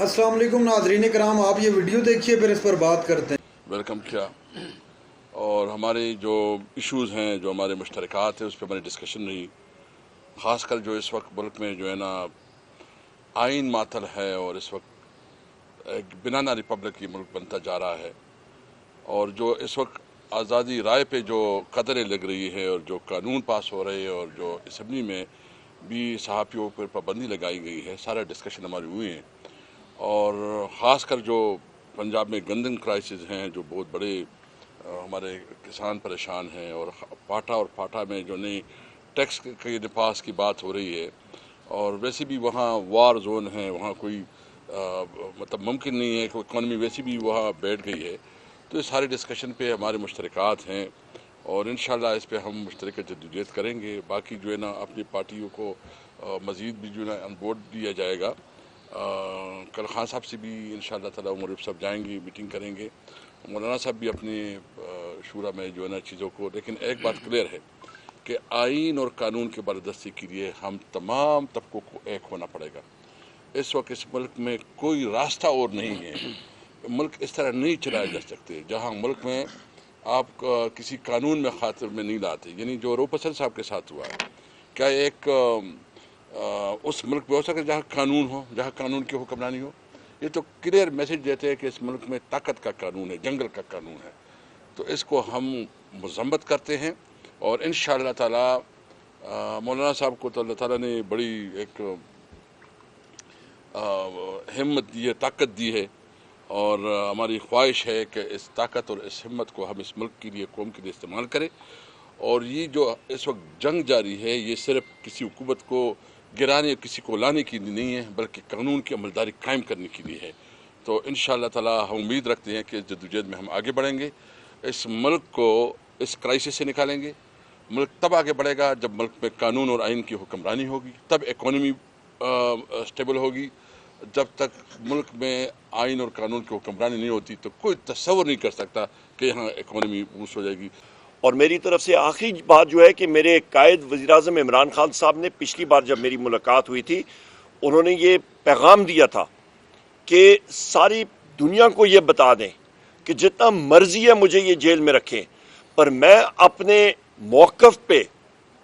अस्सलाम वालेकुम नाज़रीन कराम, आप ये वीडियो देखिए फिर इस पर बात करते हैं। वेलकम किया और हमारे जो इश्यूज़ हैं, जो हमारे मुश्तरकात हैं, उस पर हमारी डिस्कशन रही। ख़ासकर जो इस वक्त मुल्क में जो है ना आइन मातल है और इस वक्त एक बनाना रिपब्लिक की मुल्क बनता जा रहा है, और जो इस वक्त आज़ादी राय पे जो कदरें लग रही है और जो कानून पास हो रहे हैं और जो असम्बली में भी सहाफ़ियों पर पाबंदी लगाई गई है, सारा डिस्कशन हमारी हुई है। और ख़ासकर जो पंजाब में गंदम क्राइसिस हैं, जो बहुत बड़े हमारे किसान परेशान हैं, और पाटा और फाटा में जो नई टैक्स के निपास की बात हो रही है, और वैसे भी वहाँ वार जोन है, वहाँ कोई मतलब मुमकिन नहीं है कि इकॉनमी वैसे भी वहाँ बैठ गई है। तो इस सारे डिस्कशन पे हमारे मुश्तरकात हैं और इंशाल्लाह इस पे हम मुश्तरक जद्दोजहद करेंगे। बाकी जो है ना अपनी पार्टियों को मज़ीद भी जो है ना ऑन बोर्ड दिया जाएगा। कल खान साहब से भी इंशाअल्लाह ताला मुरीफ साहब जाएंगे, मीटिंग करेंगे, मौलाना साहब भी अपनी शूरा में जो है ना चीज़ों को। लेकिन एक बात क्लियर है कि आइन और कानून के बालादस्ती के लिए हम तमाम तबकों को एक होना पड़ेगा। इस वक्त इस मुल्क में कोई रास्ता और नहीं है। मुल्क इस तरह नहीं चलाए जा सकते जहाँ मुल्क में आप किसी कानून में खातिर में नहीं लाते। यानी जो रोपसन साहब के साथ हुआ है, क्या एक उस मुल्क में हो सकता है जहाँ कानून हो, जहाँ कानून की हुक्मरानी हो? ये तो क्लियर मैसेज देते हैं कि इस मुल्क में ताकत का कानून है, जंगल का कानून है। तो इसको हम मजम्मत करते हैं और इंशाअल्लाह ताला मौलाना साहब को तो अल्लाह ताला ने बड़ी एक हिम्मत दी है, ताकत दी है, और हमारी ख्वाहिश है कि इस ताकत और इस हिम्मत को हम इस मुल्क के लिए, कौम के लिए इस्तेमाल करें। और ये जो इस वक्त जंग जारी है, ये सिर्फ किसी हुकूमत को गिराने, किसी को लाने के लिए नहीं है, बल्कि कानून की अमलदारी कायम करने के लिए है। तो इंशाअल्लाह ताला हम उम्मीद रखते हैं कि इस जद्दोजहद में हम आगे बढ़ेंगे, इस मुल्क को इस क्राइसिस से निकालेंगे। मुल्क तब आगे बढ़ेगा जब मुल्क में कानून और आइन की हुक्मरानी होगी, तब इकॉनमी स्टेबल होगी। जब तक मुल्क में आइन और कानून की हुक्मरानी नहीं होती तो कोई तस्वर नहीं कर सकता कि यहाँ इकॉनमी बूस्ट हो जाएगी। और मेरी तरफ से आखिरी बात जो है कि मेरे कायद वज़ीर-ए-आज़म इमरान खान साहब ने पिछली बार जब मेरी मुलाकात हुई थी, उन्होंने ये पैगाम दिया था कि सारी दुनिया को ये बता दें कि जितना मर्जी है मुझे ये जेल में रखें, पर मैं अपने मौक़िफ़ पे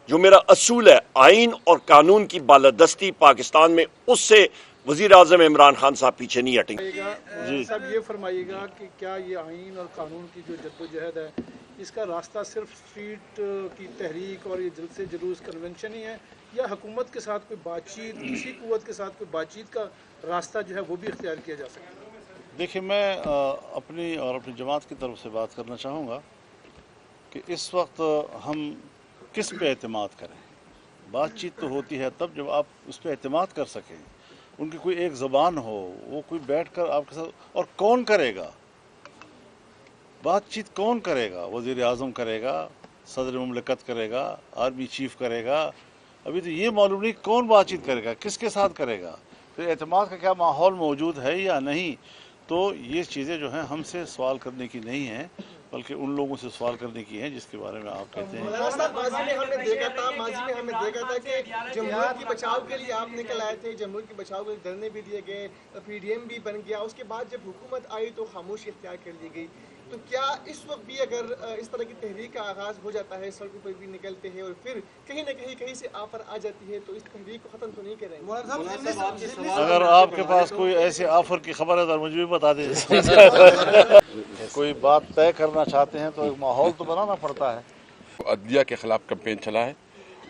जो मेरा असूल है आइन और कानून की बालादस्ती पाकिस्तान में, उससे वज़ीर-ए-आज़म इमरान खान साहब पीछे नहीं हटेंगे। जी साहब, ये फरमाइएगा कि क्या ये आइन और कानून की जो जद्दोजहद है, इसका रास्ता सिर्फ स्ट्रीट की तहरीक और ये जल्द से जुलूस कन्वेंशन ही है, या हुकूमत के साथ कोई बातचीत, किसी कुव्वत के साथ कोई बातचीत का रास्ता जो है वो भी इख्तियार किया जा सकता है? देखिए, मैं अपनी और अपनी जमात की तरफ से बात करना चाहूँगा कि इस वक्त हम किस पे एतमाद करें। बातचीत तो होती है तब जब आप उस पर एतमाद कर सकें, उनकी कोई एक ज़बान हो, वो कोई बैठकर आपके साथ, और कौन करेगा बातचीत? कौन करेगा? वज़ीर आज़म करेगा, सदर मुमलिकत करेगा, आर्मी चीफ करेगा? अभी तो ये मालूम नहीं कौन बातचीत करेगा, किसके साथ करेगा, फिर एतमाद का क्या माहौल मौजूद है या नहीं। तो ये चीज़ें जो हैं हमसे सवाल करने की नहीं हैं, बल्कि उन लोगों से सवाल करने की है जिसके बारे में आप कहते हैं। माजी में हमने देखा था कि जमहूरियत के बचाव के लिए आप निकल आए थे, जमहूरियत के बचाव के लिए धरने भी दिए गए, पीडीएम भी बन गया। उसके बाद जब हुकूमत आई तो खामोशी इख्तियार कर ली गई। तो क्या इस वक्त भी अगर इस तरह की तहरीक का आगाज़ हो जाता है, सड़कों पर भी निकलते हैं और फिर कहीं ना कहीं से आफर आ जाती है, तो इस तहरीक को ख़त्म तो नहीं करेंगे? अगर आपके पास कोई ऐसे ऑफर की खबर है तो मुझे भी बता दीजिए। कोई बात तय करना चाहते हैं तो एक माहौल तो बनाना पड़ता है। अदलिया के ख़िलाफ़ कैंपेन चला है,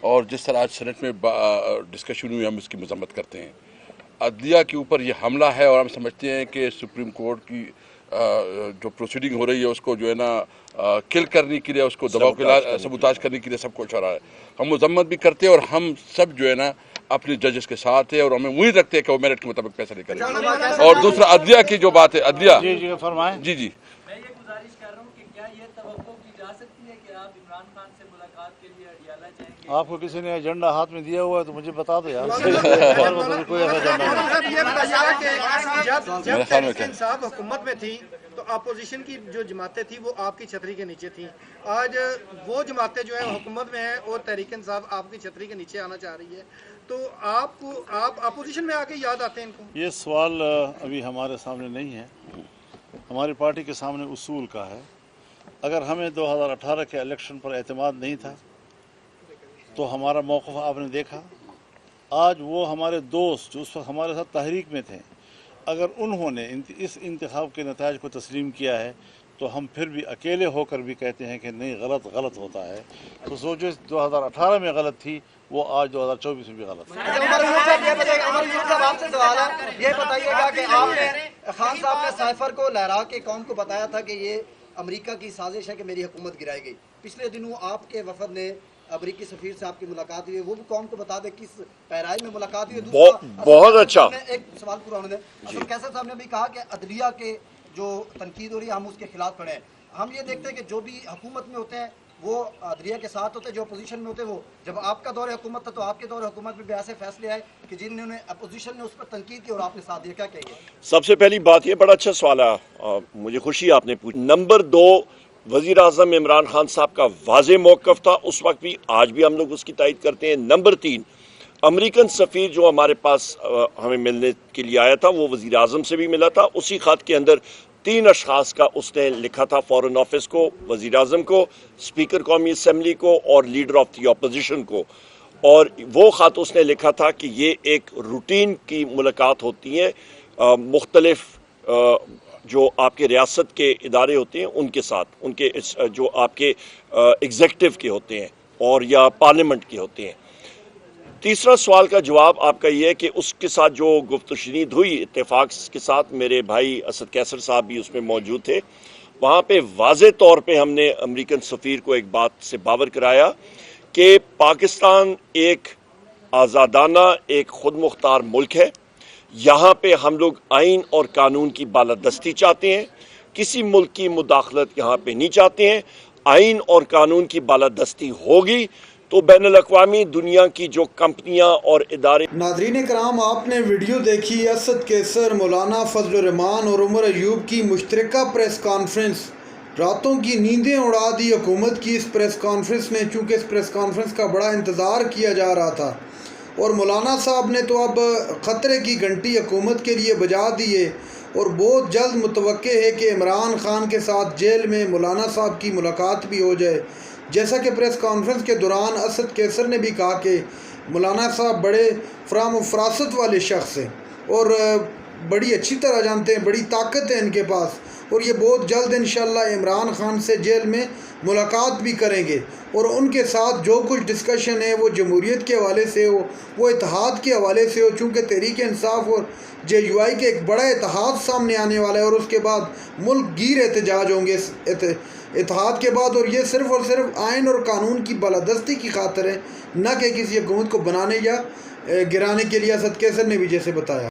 और जिस तरह आज सेनेट में डिस्कशन हुई, हम उसकी मजम्मत करते हैं। अदलिया के ऊपर ये हमला है, और हम समझते हैं कि सुप्रीम कोर्ट की जो प्रोसीडिंग हो रही है उसको जो है ना किल करने के लिए, उसको दबाव के सबूताज करने के लिए सब कुछ हो रहा है। हम मजम्मत भी करते हैं और हम सब जो है ना अपने जजेस के साथ है, और हमें उम्मीद रखते हैं कि वो मेरिट के मुताबिक फैसले करेंगे। और दूसरा अदलिया की जो बात है, अदलिया जी फरमाएं। जी मैं ये गुजारिश कर रहा हूँ कि क्या ये तवक्को की जा सकती है कि आप इमरान खान से मुलाकात के लिए अडियाला जाएंगे? आपको किसी ने एजेंडा हाथ में दिया हुआ है तो मुझे बता दो यार। कोई ऐसा एजेंडा नहीं। ये बताइएगा कि जब साहब हुकूमत में थी तो अपोजिशन की जो जमातें थी वो आपकी छतरी के नीचे थी। आज वो जमातें जो है हुकूमत में है और तहरीक इंसाफ आपकी छतरी के नीचे आना चाह रही है। تو آپ اپوزیشن میں آ کے یاد آتے ہیں ان کو؟ یہ سوال ابھی ہمارے سامنے نہیں ہے. ہماری پارٹی کے سامنے اصول کا ہے. اگر ہمیں 2018 کے الیکشن پر اعتماد نہیں تھا تو ہمارا موقف آپ نے دیکھا. آج وہ ہمارے دوست جو اس وقت ہمارے ساتھ تحریک میں تھے، اگر انہوں نے اس انتخاب کے نتائج کو تسلیم کیا ہے تو ہم پھر بھی اکیلے ہو کر بھی کہتے ہیں کہ نہیں، غلط ہوتا ہے. تو جو 2018 میں غلط تھی وہ آج 2024 میں بھی غلط ہے. عمر یونس صاحب آپ سے سوال ہے، یہ بتائیے گا کہ آپ نے خان صاحب نے سائفر کو لہرا کے قوم کو بتایا تھا کہ یہ امریکہ کی سازش ہے کہ میری حکومت گرائی گئی. پچھلے دنوں آپ کے وفد نے امریکی سفیر سے آپ کی ملاقات ہوئی ہے، وہ بھی قوم کو بتا دیں کس پیرائی میں ملاقات ہوئی ہے. بہت اچھا. ایک سوال پورا ہونے دیں. اسد کیسر صاحب نے بھی کہا کہ عدلیہ کے جو تنقید ہو رہی ہے ہم اس کے خلاف کھڑے ہیں. ہم یہ دیکھتے ہیں کہ جو بھی حکومت میں ہوتے ہیں وہ عدلیہ کے ساتھ ہوتے ہیں، جو اپوزیشن میں ہوتے ہیں وہ. جب آپ کا دور حکومت تھا تو آپ کے دور حکومت میں بھی ایسے فیصلے آئے کہ جنہوں نے اپوزیشن نے اس پر تنقید کی اور آپ نے ساتھ دیا. کیا کہیے؟ سب سے پہلی بات یہ بڑا اچھا سوال ہے، مجھے خوشی آپ نے پوچھی. نمبر 2، وزیر اعظم عمران خان صاحب کا واضح موقف تھا اس وقت بھی، آج بھی ہم لوگ اس کی تائید کرتے ہیں. نمبر 3، امریکن سفیر جو ہمارے پاس ہمیں ملنے کے لیے آیا تھا وہ وزیر اعظم سے بھی ملا تھا. اسی خط کے اندر 3 اشخاص کا اس نے لکھا تھا، فارن آفس کو، وزیر اعظم کو، اسپیکر قومی اسمبلی کو اور لیڈر آف دی اپوزیشن کو. اور وہ خط اس نے لکھا تھا کہ یہ ایک روٹین کی ملاقات ہوتی ہیں مختلف جو آپ کے ریاست کے ادارے ہوتے ہیں ان کے ساتھ، ان کے جو آپ کے ایگزیکٹو کے ہوتے ہیں اور یا پارلیمنٹ کے ہوتے ہیں. تیسرا سوال کا جواب آپ کا یہ ہے کہ اس کے ساتھ جو گفت و شنید ہوئی اتفاق کے ساتھ، میرے بھائی اسد کیسر صاحب بھی اس میں موجود تھے. وہاں پہ واضح طور پہ ہم نے امریکن سفیر کو ایک بات سے باور کرایا کہ پاکستان ایک آزادانہ، ایک خود مختار ملک ہے. یہاں پہ ہم لوگ آئین اور قانون کی بالادستی چاہتے ہیں، کسی ملک کی مداخلت یہاں پہ نہیں چاہتے ہیں. آئین اور قانون کی بالادستی ہوگی تو بین الاقوامی دنیا کی جو کمپنیاں اور ادارے. ناظرین کرام، آپ نے ویڈیو دیکھی اسد کیسر، مولانا فضل الرحمان اور عمر ایوب کی مشترکہ پریس کانفرنس. راتوں کی نیندیں اڑا دی حکومت کی اس پریس کانفرنس نے، چونکہ اس پریس کانفرنس کا بڑا انتظار کیا جا رہا تھا. اور مولانا صاحب نے تو اب خطرے کی گھنٹی حکومت کے لیے بجا دی ہے اور بہت جلد متوقع ہے کہ عمران خان کے ساتھ جیل میں مولانا صاحب کی ملاقات بھی ہو جائے. جیسا کہ پریس کانفرنس کے دوران اسد کیسر نے بھی کہا کہ مولانا صاحب بڑے فرام و فراست والے شخص ہیں اور بڑی اچھی طرح جانتے ہیں، بڑی طاقت ہے ان کے پاس، اور یہ بہت جلد انشاءاللہ عمران خان سے جیل میں ملاقات بھی کریں گے. اور ان کے ساتھ جو کچھ ڈسکشن ہے وہ جمہوریت کے حوالے سے ہو، وہ اتحاد کے حوالے سے ہو، چونکہ تحریک انصاف اور JUI کے ایک بڑا اتحاد سامنے آنے والا ہے اور اس کے بعد ملک گیر احتجاج ہوں گے اتحاد کے بعد. اور یہ صرف اور صرف آئین اور قانون کی بالادستی کی خاطر ہے، نہ کہ کسی حکومت کو بنانے یا گرانے کے لیے. اسد کیسر نے بھی جیسے بتایا.